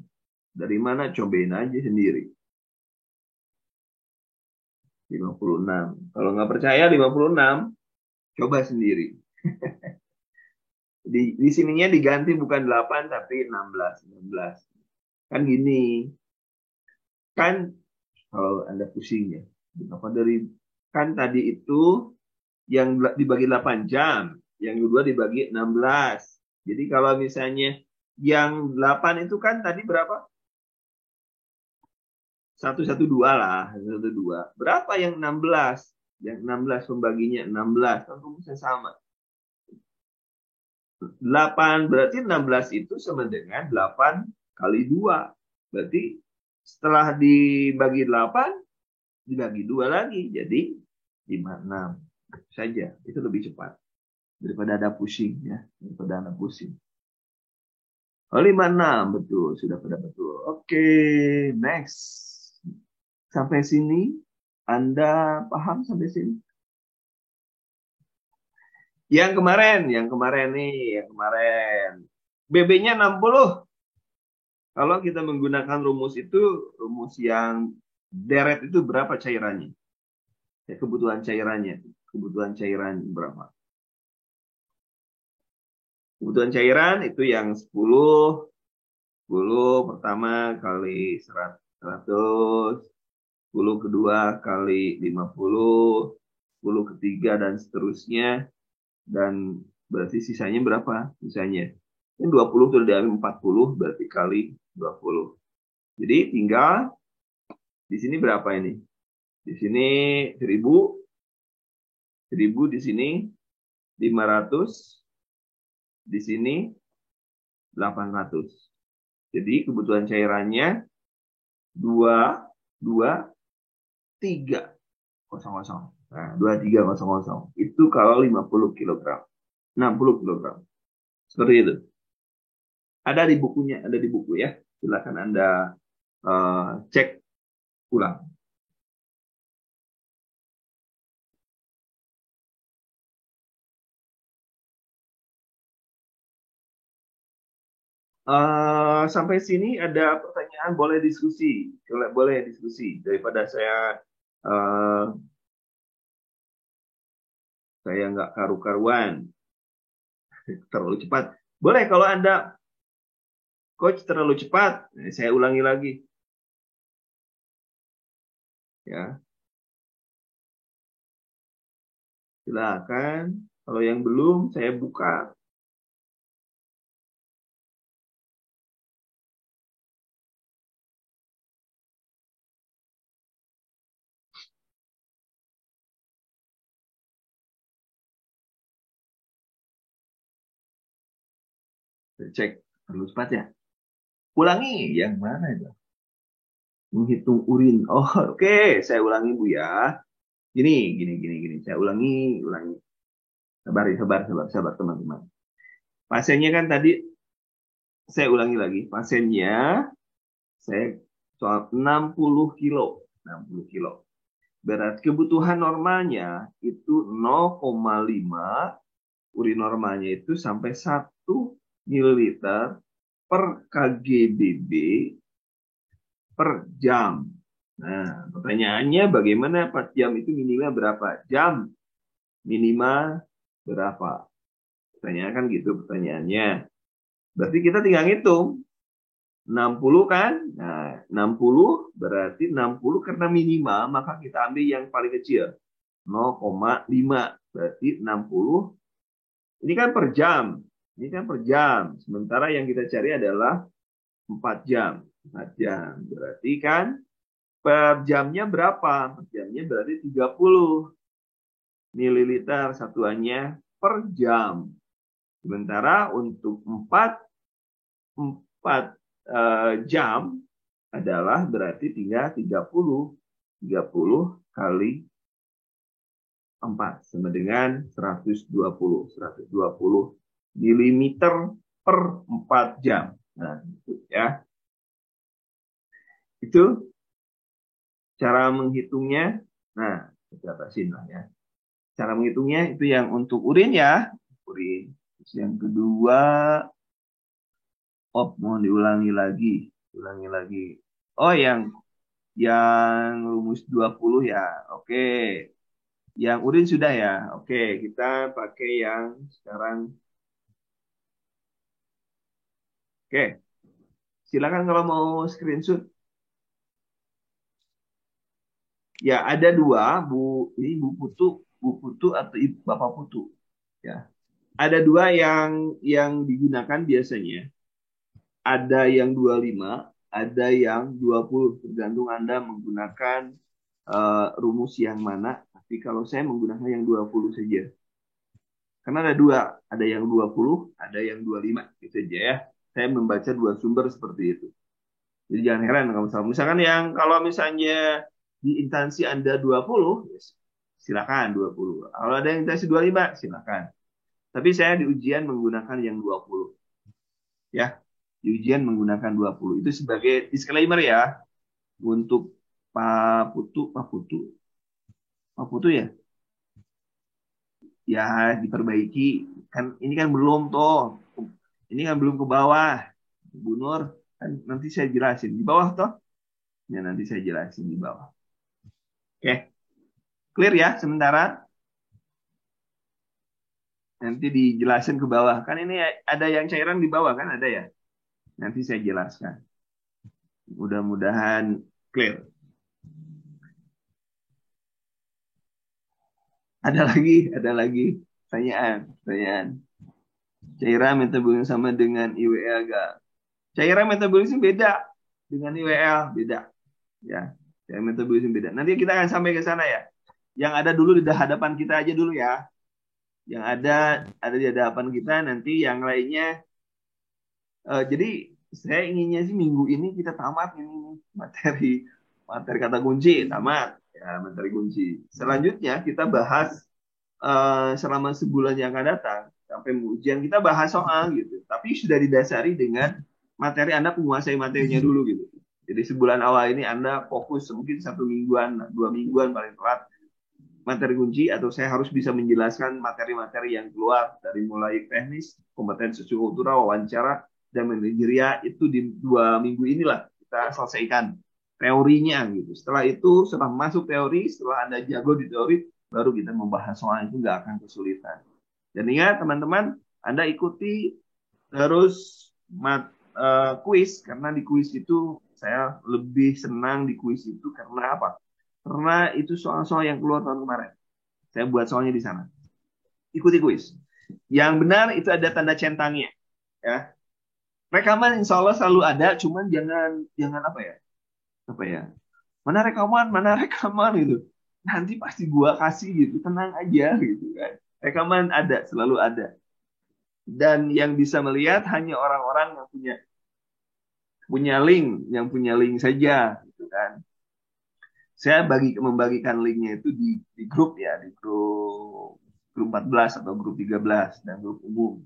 Dari mana? Cobain aja sendiri. 56. Kalau nggak percaya 56, coba sendiri. Di sininya diganti bukan 8 tapi 16. Kan gini. Kan kalau Anda pusing ya. Kan tadi itu yang dibagi 8 jam, yang kedua dibagi 16. Jadi kalau misalnya yang 8 itu kan tadi berapa? 112 lah, 112. Berapa yang 16? Yang 16 pembaginya 16, kan rumusnya sama. 8 berarti 16 itu sama dengan 8 kali 2. Berarti setelah dibagi 8, dibagi 2 lagi. Jadi 56 saja. Itu lebih cepat. Daripada ada pusing ya. Daripada ada pusing. Oh, 56. Betul. Sudah pada betul. Oke. Next. Sampai sini. Anda paham sampai sini? Yang kemarin nih. BB-nya 60. Kalau kita menggunakan rumus itu, rumus yang deret itu berapa cairannya? Ya, kebutuhan cairannya. Kebutuhan cairan berapa? Kebutuhan cairan itu yang 10 pertama kali 100, 10 kedua kali 50, 10 ketiga dan seterusnya. Dan berarti sisanya berapa? Sisanya. Ini 20 sudah diambil 40, berarti kali 20. Jadi tinggal di sini berapa ini? Di sini 1000, 1000 di sini 500, di sini 800. Jadi kebutuhan cairannya 2, 2, 3, 00. Nah, 2300. Itu kalau 50 kg. 60 kg. Seperti itu. Ada di bukunya, ada di buku ya. Silakan Anda cek ulang. Sampai sini ada pertanyaan, boleh diskusi, boleh diskusi daripada saya nggak karu-karuan, terlalu cepat. Boleh kalau Anda, coach, terlalu cepat, saya ulangi lagi. Ya, silakan. Kalau yang belum, saya buka. Cek, terlalu cepat ya. Ulangi, yang mana itu? Menghitung urin. Oh, oke. Saya ulangi, Bu ya. Gini. Saya ulangi. Sabar, teman-teman. Pasiennya kan tadi, saya ulangi lagi. Pasiennya, saya soal 60 kilo. 60 kilo. Berarti kebutuhan normalnya itu 0,5, urin normalnya itu sampai 1 mililiter per kgbb per jam. Nah, pertanyaannya bagaimana 4 jam itu minimal berapa? Jam minimal berapa? Pertanyaan kan gitu pertanyaannya. Berarti kita tinggal ngitung. 60 kan? Nah, 60 berarti 60 karena minimal, maka kita ambil yang paling kecil. 0,5. Berarti 60. Ini kan per jam. Ini kan per jam. Sementara yang kita cari adalah 4 jam. 4 jam. Berarti kan per jamnya berapa? Per jamnya berarti 30 mililiter satuannya per jam. Sementara untuk 4 jam adalah berarti tinggal 30 kali 4 sama dengan 120 milimeter per 4 jam. Nah, itu ya. Itu cara menghitungnya. Nah, kita batasin lah ya. Cara menghitungnya itu yang untuk urin ya. Urin. Terus yang kedua, mohon diulangi lagi. Oh, yang rumus 20 ya. Oke. Yang urin sudah ya. Oke, kita pakai yang sekarang. Oke. Silakan kalau mau screenshot. Ya, ada dua, ini Bu Putu atau Bapak Putu. Ya. Ada dua yang digunakan biasanya. Ada yang 25, ada yang 20, tergantung Anda menggunakan rumus yang mana. Tapi kalau saya menggunakan yang 20 saja. Karena ada dua, ada yang 20, ada yang 25 gitu saja ya. Saya membaca dua sumber seperti itu. Jadi jangan heran kalau misalkan yang kalau misalnya di instansi Anda 20, silakan 20. Kalau ada yang instansi 25, silakan. Tapi saya di ujian menggunakan yang 20. Ya, di ujian menggunakan 20. Itu sebagai disclaimer ya. Untuk Pak Putu ya. Ya, diperbaiki. Kan ini kan belum toh. Ini kan belum ke bawah. Bu Nur, kan nanti saya jelasin di bawah toh. Ya, nanti saya jelasin di bawah. Oke. Clear ya sementara? Nanti dijelasin ke bawah. Kan ini ada yang cairan di bawah kan ada ya? Nanti saya jelaskan. Mudah-mudahan clear. Ada lagi pertanyaan. Cairan metabolisme sama dengan IWL enggak? Cairan metabolisme beda dengan IWL, beda. Ya, cairan metabolisme beda. Nanti kita akan sampai ke sana ya. Yang ada dulu di hadapan kita aja dulu ya. Yang ada di hadapan kita, nanti yang lainnya. Jadi saya inginnya sih minggu ini kita tamat ini materi kata kunci tamat ya, materi kunci. Selanjutnya kita bahas selama sebulan yang akan datang sampai ujian kita bahas soal gitu. Tapi sudah didasari dengan materi Anda menguasai materinya dulu gitu. Jadi sebulan awal ini Anda fokus mungkin 1 mingguan, 2 mingguan paling telat materi kunci, atau saya harus bisa menjelaskan materi-materi yang keluar dari mulai teknis, kompetensi sosiokultural, wawancara, dan manajerial itu di 2 minggu inilah kita selesaikan teorinya gitu. Setelah itu, setelah masuk teori, setelah Anda jago di teori, baru kita membahas soal itu nggak akan kesulitan. Dan ingat teman-teman, Anda ikuti terus kuis, karena di kuis itu saya lebih senang di kuis itu karena apa? Karena itu soal-soal yang keluar tahun kemarin. Saya buat soalnya di sana. Ikuti kuis. Yang benar itu ada tanda centangnya. Ya. Rekaman insya Allah selalu ada, cuman jangan apa ya? Mana rekaman gitu. Nanti pasti gua kasih gitu, tenang aja gitu kan. Rekaman ada, selalu ada. Dan yang bisa melihat hanya orang-orang yang punya link saja gitu kan. Saya membagikan linknya itu di grup ya, di grup 14 atau grup 13 dan grup umum.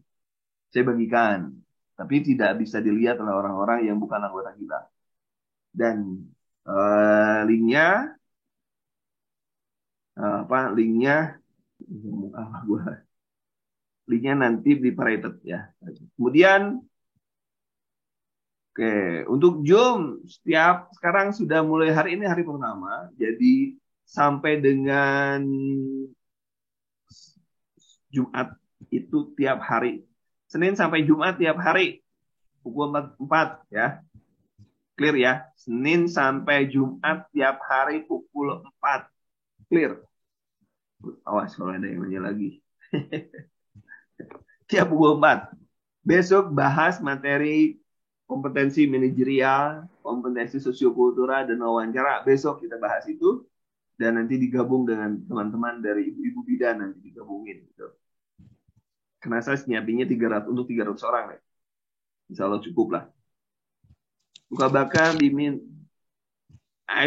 Saya bagikan, tapi tidak bisa dilihat oleh orang-orang yang bukan anggota kita. Dan linknya linknya nanti di private ya. Kemudian oke, untuk Zoom sekarang sudah mulai hari ini hari pertama, jadi sampai dengan Jumat itu tiap hari. Senin sampai Jumat tiap hari pukul 4 ya. Clear ya. Senin sampai Jumat tiap hari pukul 4. Clear. Awas kalau ada yang nanya lagi. Tiap pukul 4. Besok bahas materi kompetensi manajerial, kompetensi sosiokultural, dan wawancara. Besok kita bahas itu. Dan nanti digabung dengan teman-teman dari ibu-ibu bidan, nanti digabungin. Gitu. Karena saya nyiapinnya 300 untuk 300 orang. Ya. Insya Allah cukup lah. Luka bakar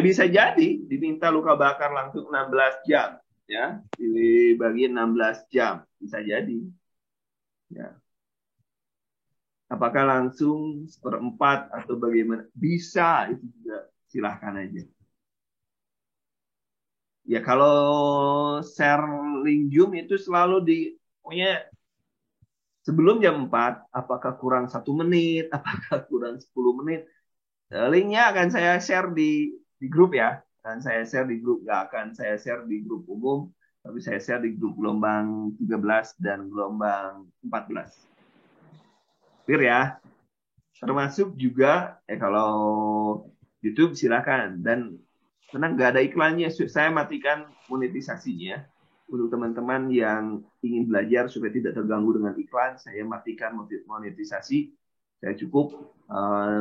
bisa jadi diminta luka bakar langsung 16 jam. Ya, dibagi 16 jam. Bisa jadi. Ya. Apakah langsung 1/4 atau bagaimana? Bisa, itu juga silahkan aja. Ya kalau share link Zoom itu selalu pokoknya sebelum jam 4, apakah kurang 1 menit, apakah kurang 10 menit, linknya akan saya share di grup ya. Dan saya share di grup, nggak akan saya share di grup umum, tapi saya share di grup gelombang 13 dan gelombang 14. Clear ya? Termasuk juga kalau YouTube silakan, dan tenang nggak ada iklannya. Saya matikan monetisasinya untuk teman-teman yang ingin belajar supaya tidak terganggu dengan iklan. Saya matikan monetisasi. Saya cukup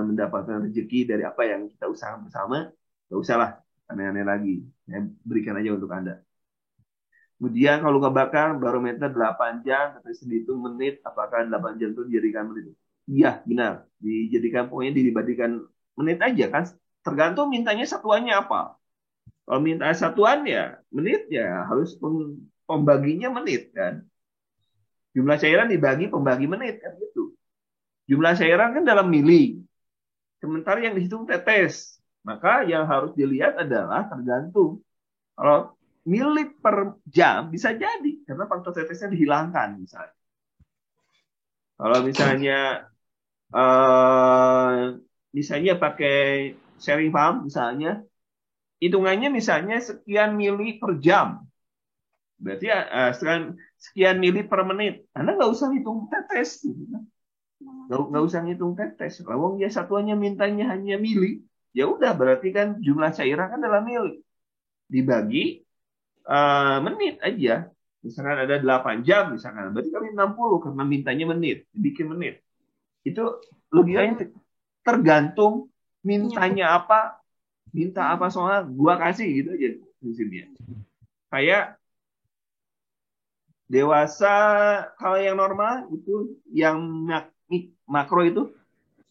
mendapatkan rezeki dari apa yang kita usahakan bersama. Nggak usahlah aneh-aneh lagi. Saya berikan aja untuk Anda. Kemudian kalau luka bakar barometer 8 jam, tapi dihitung menit, apakah 8 jam itu dijadikan menit? Iya, benar. Dijadikan, pokoknya dibandingkan menit aja kan. Tergantung mintanya satuannya apa. Kalau minta satuan ya menit, ya harus pembaginya menit kan. Jumlah cairan dibagi pembagi menit kan gitu. Jumlah cairan kan dalam mili. Sementara yang dihitung tetes. Maka yang harus dilihat adalah tergantung. Kalau mili per jam bisa jadi karena faktor tetesnya dihilangkan misalnya. Kalau misalnya pakai sharing pump misalnya, hitungannya misalnya sekian mili per jam. Berarti sekian mili per menit. Anda nggak usah hitung tetes. Gitu. Nggak usah ngitung tetes. Lawang ya satuannya mintanya hanya mili. Ya udah berarti kan jumlah cairan kan dalam mili. Dibagi menit aja. Misalkan ada 8 jam misalkan. Berarti kali 60 karena mintanya menit. Bikin menit. Itu logikanya tergantung mintanya apa, minta apa soal gua kasih gitu aja prinsipnya. Kayak dewasa kalau yang normal itu yang makro itu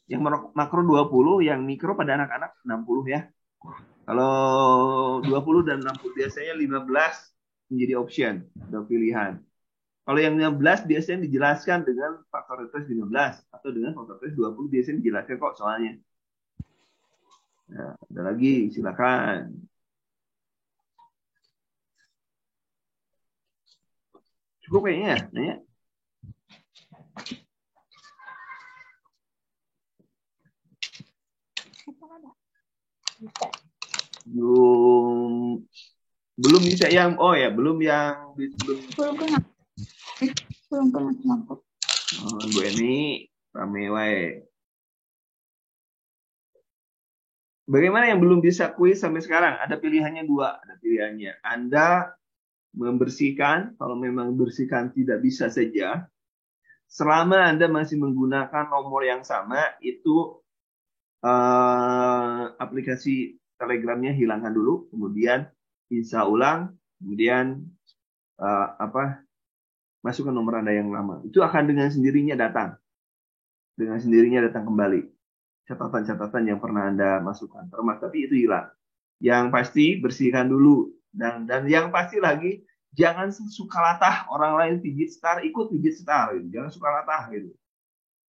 yang makro 20, yang mikro pada anak-anak 60 ya. Kalau 20 dan 60 biasanya 15 menjadi option atau pilihan. Kalau yang 16 biasanya dijelaskan dengan faktoritas 15 atau dengan faktoritas 20 biasanya dijelaskan kok soalnya. Nah, ada lagi, silakan. Cukup kayaknya ya, nanya. Belum bisa yang belum kena. Bu Eni rame wae. Bagaimana yang belum bisa kuis sampai sekarang? Ada pilihannya 2, ada pilihannya. Anda membersihkan, kalau memang bersihkan tidak bisa saja. Selama Anda masih menggunakan nomor yang sama, itu aplikasi Telegramnya hilangkan dulu, kemudian install ulang, kemudian masukkan nomor Anda yang lama. Itu akan dengan sendirinya datang. Dengan sendirinya datang kembali. Catatan-catatan yang pernah Anda masukkan. Tapi itu hilang. Yang pasti bersihkan dulu. Dan yang pasti lagi, jangan suka latah orang lain pijit star, ikut pijit star. Gitu. Jangan suka latah. Gitu.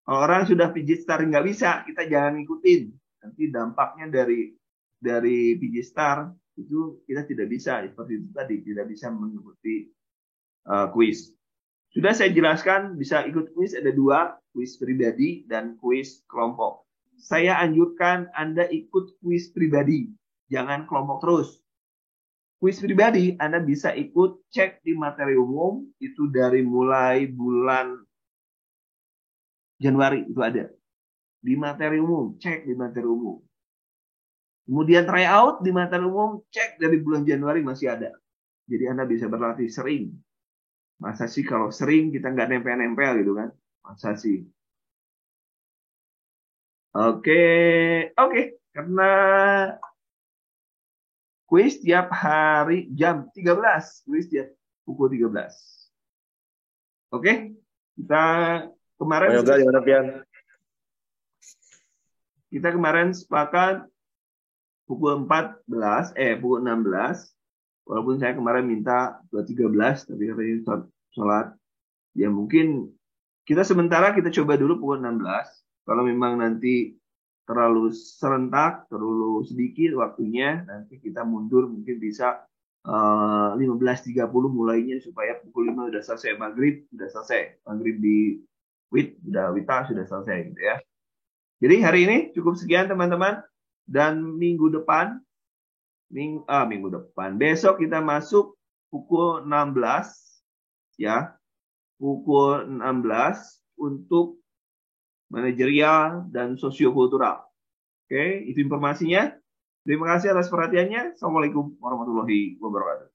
Kalau orang sudah pijit star nggak bisa, kita jangan ikutin. Nanti dampaknya dari pijit star itu kita tidak bisa seperti itu tadi, tidak bisa mengikuti kuis. Sudah saya jelaskan bisa ikut kuis ada 2, kuis pribadi dan kuis kelompok. Saya anjurkan Anda ikut kuis pribadi, jangan kelompok terus. Kuis pribadi Anda bisa ikut cek di materi umum itu dari mulai bulan Januari itu ada. Di materi umum, cek di materi umum. Kemudian tryout di materi umum, cek dari bulan Januari masih ada. Jadi Anda bisa berlatih sering. Masa sih kalau sering kita nggak nempel-nempel gitu kan? Masa sih? Oke. Karena kuis tiap hari jam 13. Kuis tiap pukul 13. Oke? Kita kemarin... Kita kemarin sepakat pukul 16. Walaupun saya kemarin minta 13, tapi katanya sholat. Ya mungkin kita sementara kita coba dulu pukul 16. Kalau memang nanti terlalu serentak, terlalu sedikit waktunya, nanti kita mundur mungkin bisa 15.30 mulainya supaya pukul 5 sudah selesai maghrib, sudah selesai. Maghrib di Wita sudah selesai gitu ya. Jadi hari ini cukup sekian teman-teman. Dan minggu depan, besok kita masuk pukul 16 ya. Pukul 16 untuk manajerial dan sosiokultural. Oke, itu informasinya. Terima kasih atas perhatiannya. Assalamualaikum warahmatullahi wabarakatuh.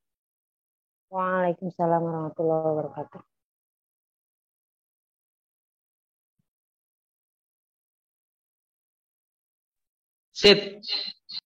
Waalaikumsalam warahmatullahi wabarakatuh. Sip.